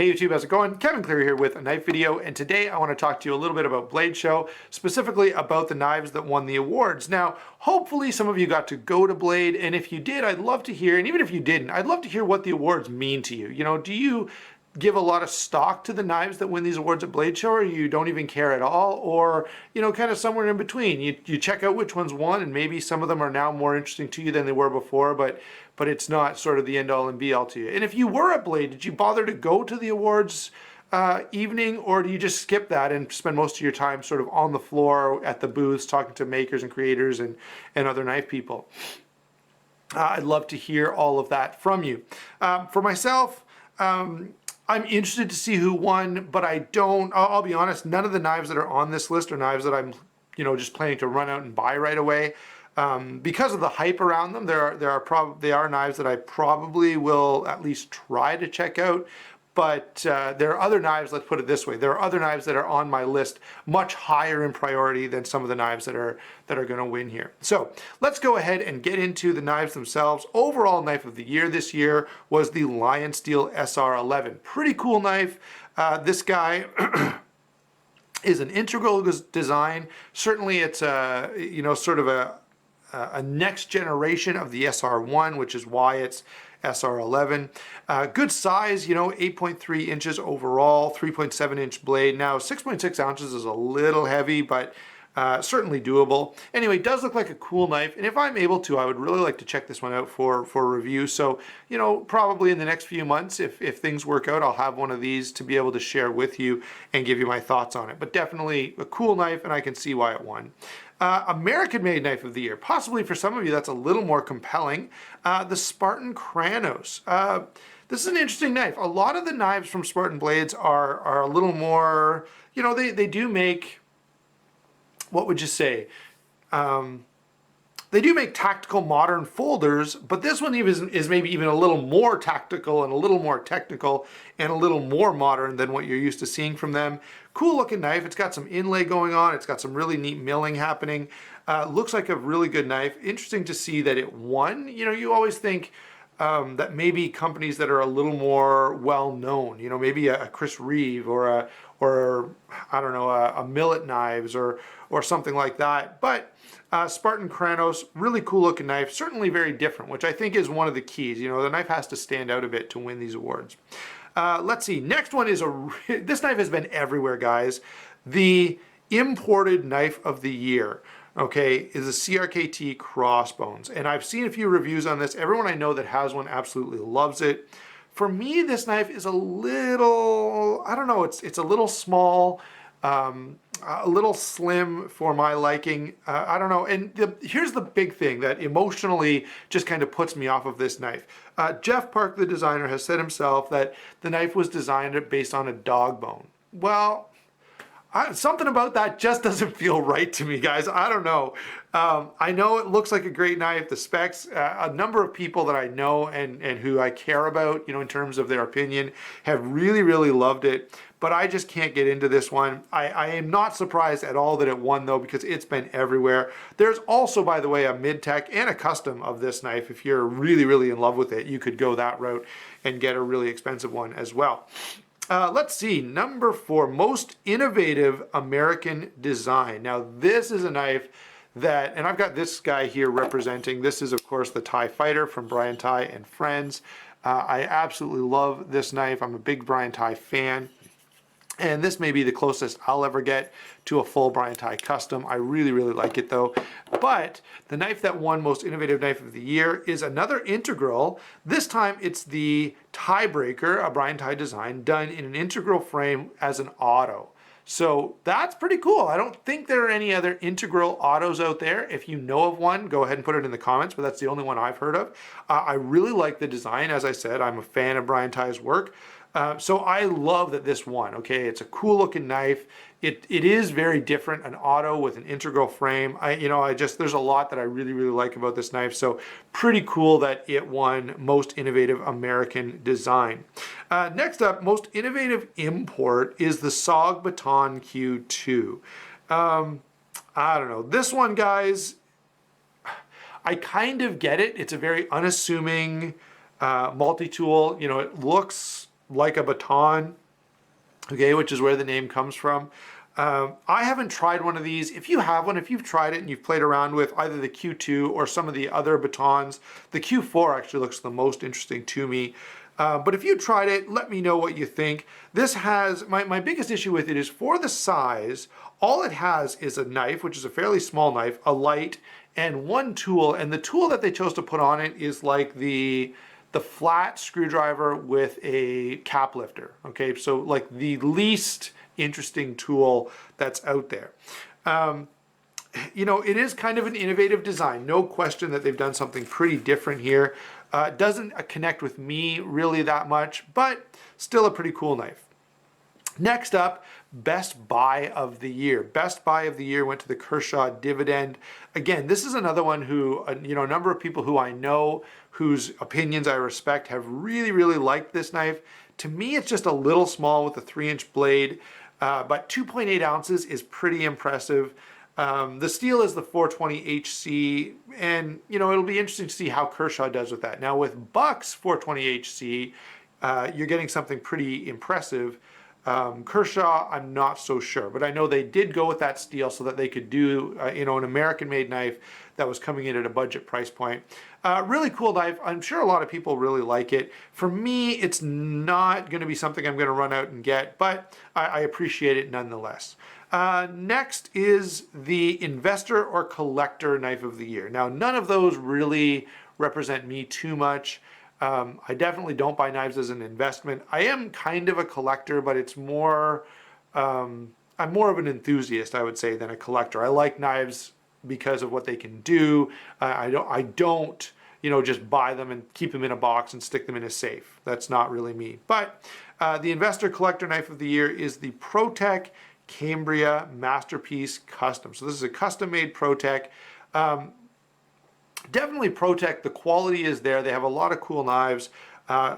Hey YouTube, how's it going? Kevin Cleary here with a knife video, and today I want to talk to you a little bit about Blade Show, specifically about the knives that won the awards. Now, hopefully some of you got to go to Blade, and if you did, I'd love to hear, and even if you didn't, I'd love to hear what the awards mean to you. You know, do you give a lot of stock to the knives that win these awards at Blade Show, or you don't even care at all, or, you know, kind of somewhere in between? You check out which ones won, and maybe some of them are now more interesting to you than they were before, but it's not sort of the end-all and be-all to you. And if you were at Blade, did you bother to go to the awards evening, or do you just skip that and spend most of your time sort of on the floor at the booths talking to makers and creators and other knife people? I'd love to hear all of that from you. For myself, I'm interested to see who won, but I'll be honest, none of the knives that are on this list are knives that I'm, you know, just planning to run out and buy right away. Because of the hype around them, they are knives that I probably will at least try to check out. But there are other knives, let's put it this way, there are other knives that are on my list much higher in priority than some of the knives that are going to win here. So let's go ahead and get into the knives themselves. Overall knife of the year this year was the Lion Steel SR11. Pretty cool knife. This guy is an integral design. Certainly it's a, you know, sort of a next generation of the SR1, which is why it's SR11. Good size, you know, 8.3 inches overall, 3.7 inch blade. Now 6.6 ounces is a little heavy, but certainly doable. Anyway, it does look like a cool knife, and if I'm able to, I would really like to check this one out for review. So, you know, probably in the next few months, if things work out, I'll have one of these to be able to share with you and give you my thoughts on it. But definitely a cool knife, and I can see why it won. American-made knife of the year. Possibly for some of you that's a little more compelling. The Spartan Kranos. This is an interesting knife. A lot of the knives from Spartan Blades are a little more, you know, they do make, what would you say? They do make tactical modern folders, but this one is maybe even a little more tactical and a little more technical and a little more modern than what you're used to seeing from them. Cool looking knife. It's got some inlay going on. It's got some really neat milling happening. Looks like a really good knife. Interesting to see that it won. You know, you always think that maybe companies that are a little more well known, you know, maybe a Chris Reeve or I don't know, a Millet Knives or something like that. But Spartan Kranos, really cool looking knife, certainly very different, which I think is one of the keys. You know, the knife has to stand out a bit to win these awards. Let's see, next one is this knife has been everywhere, guys. The imported knife of the year, okay, is a Crkt Crossbones. And I've seen a few reviews on this. Everyone I know that has one absolutely loves it. For me, this knife is a little, I don't know, it's a little small, a little slim for my liking. I don't know. And here's the big thing that emotionally just kind of puts me off of this knife. Jeff Park, the designer, has said himself that the knife was designed based on a dog bone. Well, something about that just doesn't feel right to me, guys. I don't know. I know it looks like a great knife. The specs, a number of people that I know and who I care about, you know, in terms of their opinion, have really, really loved it. But I just can't get into this one. I am not surprised at all that it won, though, because it's been everywhere. There's also, by the way, a mid-tech and a custom of this knife. If you're really, really in love with it, you could go that route and get a really expensive one as well. Let's see, number 4, most innovative American design. Now, this is a knife that, and I've got this guy here representing, this is, of course, the TIE Fighter from Brian Tye and Friends. I absolutely love this knife. I'm a big Brian Tye fan. And this may be the closest I'll ever get to a full Brian Tye custom. I really, really like it though. But the knife that won Most Innovative Knife of the Year is another integral. This time it's the Tiebreaker, a Brian Tye design, done in an integral frame as an auto. So that's pretty cool. I don't think there are any other integral autos out there. If you know of one, go ahead and put it in the comments, but that's the only one I've heard of. I really like the design. As I said, I'm a fan of Brian Tye's work. So I love that this won, okay? It's a cool looking knife. It is very different, an auto with an integral frame. There's a lot that I really, really like about this knife. So pretty cool that it won Most Innovative American Design. Next up, Most Innovative Import is the SOG Baton Q2. I don't know. This one, guys, I kind of get it. It's a very unassuming multi-tool. You know, it looks like a baton, okay, which is where the name comes from. I haven't tried one of these. If you have one, if you've tried it and you've played around with either the Q2 or some of the other batons, the Q4 actually looks the most interesting to me. But if you tried it, let me know what you think. This has, my biggest issue with it is for the size, all it has is a knife, which is a fairly small knife, a light, and one tool. And the tool that they chose to put on it is like the flat screwdriver with a cap lifter. Okay, so like the least interesting tool that's out there. You know, it is kind of an innovative design. No question that they've done something pretty different here. It doesn't connect with me really that much, but still a pretty cool knife. Next up, Best Buy of the Year. Best Buy of the Year went to the Kershaw Dividend. Again, this is another one who, you know, a number of people who I know, whose opinions I respect, have really, really liked this knife. To me, it's just a little small with a 3-inch blade, but 2.8 ounces is pretty impressive. The steel is the 420 HC, and you know, it'll be interesting to see how Kershaw does with that. Now with Buck's 420 HC, you're getting something pretty impressive. Kershaw, I'm not so sure, but I know they did go with that steel so that they could do, you know, an American-made knife that was coming in at a budget price point. Really cool knife. I'm sure a lot of people really like it. For me, it's not going to be something I'm going to run out and get, but I appreciate it nonetheless. Next is the Investor or Collector Knife of the Year. Now, none of those really represent me too much. I definitely don't buy knives as an investment. I am kind of a collector, but it's more, I'm more of an enthusiast, I would say, than a collector. I like knives because of what they can do. I don't, you know, just buy them and keep them in a box and stick them in a safe. That's not really me. But the Investor Collector Knife of the Year is the ProTech Cambria Masterpiece Custom. So this is a custom-made ProTech. Definitely ProTech, the quality is there. They have a lot of cool knives.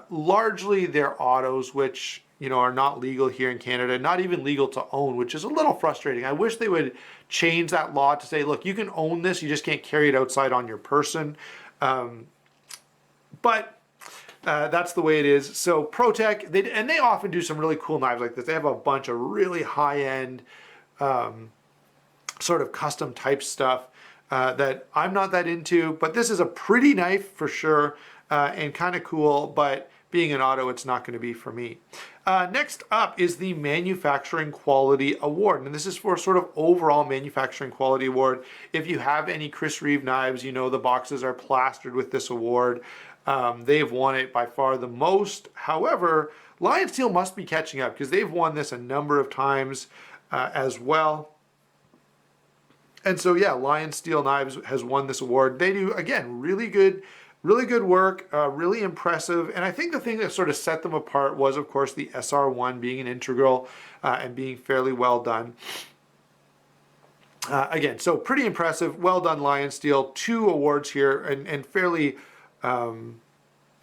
Largely they're autos, which, you know, are not legal here in Canada, not even legal to own, which is a little frustrating. I wish they would change that law to say, look, you can own this, you just can't carry it outside on your person. But that's the way it is. So ProTech, they often do some really cool knives like this. They have a bunch of really high-end sort of custom type stuff that I'm not that into, but this is a pretty knife for sure, and kind of cool, but being an auto, it's not going to be for me. Next up is the Manufacturing Quality Award, and this is for sort of overall manufacturing quality award. If you have any Chris Reeve knives, you know the boxes are plastered with this award. They've won it by far the most. However, Lion Steel must be catching up because they've won this a number of times as well. And so, yeah, Lion Steel Knives has won this award. They do, again, really good work, really impressive. And I think the thing that sort of set them apart was, of course, the SR1 being an integral and being fairly well done. Again, so pretty impressive. Well done, Lion Steel. 2 awards here and fairly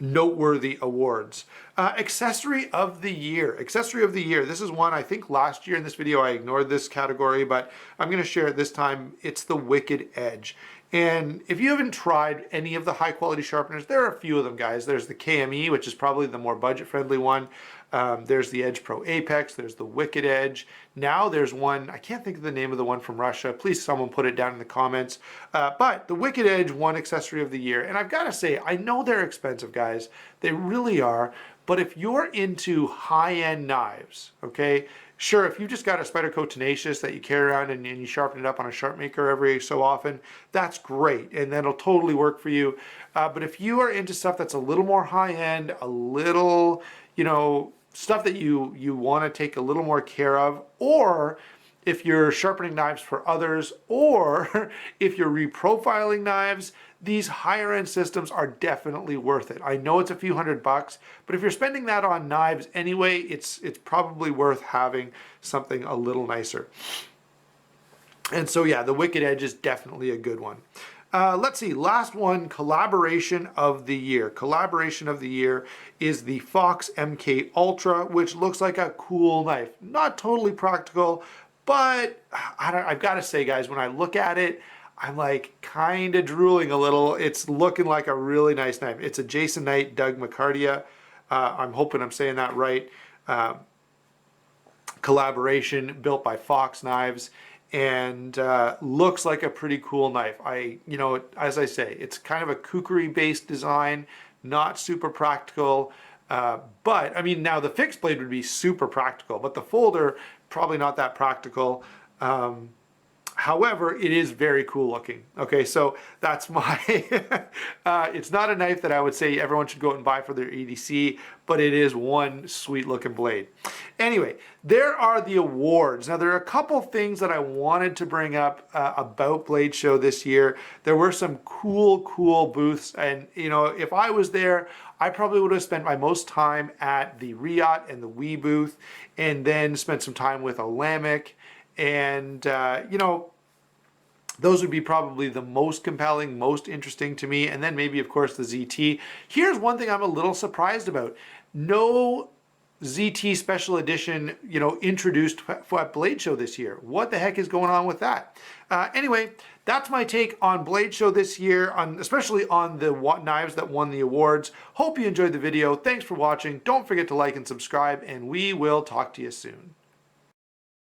noteworthy awards. Accessory of the Year. Accessory of the Year. This is one I think last year in this video I ignored this category, but I'm going to share it this time. It's the Wicked Edge. And if you haven't tried any of the high quality sharpeners, there are a few of them, guys. There's the KME, which is probably the more budget friendly one. There's the Edge Pro Apex. There's the Wicked Edge. Now there's one, I can't think of the name of the one from Russia. Please someone put it down in the comments. But the Wicked Edge won Accessory of the Year. And I've got to say, I know they're expensive, guys. They really are. But if you're into high-end knives, okay, sure, if you just got a Spyderco Tenacious that you carry around and you sharpen it up on a sharp maker every so often, that's great, and that'll totally work for you. But if you are into stuff that's a little more high-end, a little, you know, stuff that you want to take a little more care of, or if you're sharpening knives for others, or if you're reprofiling knives, these higher end systems are definitely worth it. I know it's a few $100, but if you're spending that on knives anyway, it's probably worth having something a little nicer. And so yeah, the Wicked Edge is definitely a good one. Let's see, last one, Collaboration of the Year. Collaboration of the Year is the Fox MK Ultra, which looks like a cool knife. Not totally practical, but I've got to say, guys, when I look at it, I'm like kind of drooling a little. It's looking like a really nice knife. It's a Jason Knight Doug McCartia I'm hoping I'm saying that right. Collaboration built by Fox Knives, and looks like a pretty cool knife. As I say, it's kind of a kukri based design, not super practical. But I mean, now the fixed blade would be super practical, but the folder probably not that practical. However, it is very cool looking. Okay, so that's my, it's not a knife that I would say everyone should go out and buy for their EDC, but it is one sweet looking blade. Anyway, there are the awards. Now, there are a couple things that I wanted to bring up about Blade Show this year. There were some cool booths, and if I was there, I probably would have spent my most time at the Riot and the Wii booth, and then spent some time with Olamic. And, those would be probably the most compelling, most interesting to me. And then maybe, of course, the ZT. Here's one thing I'm a little surprised about. No ZT Special Edition, introduced at Blade Show this year. What the heck is going on with that? Anyway, that's my take on Blade Show this year, especially on the knives that won the awards. Hope you enjoyed the video. Thanks for watching. Don't forget to like and subscribe, and we will talk to you soon.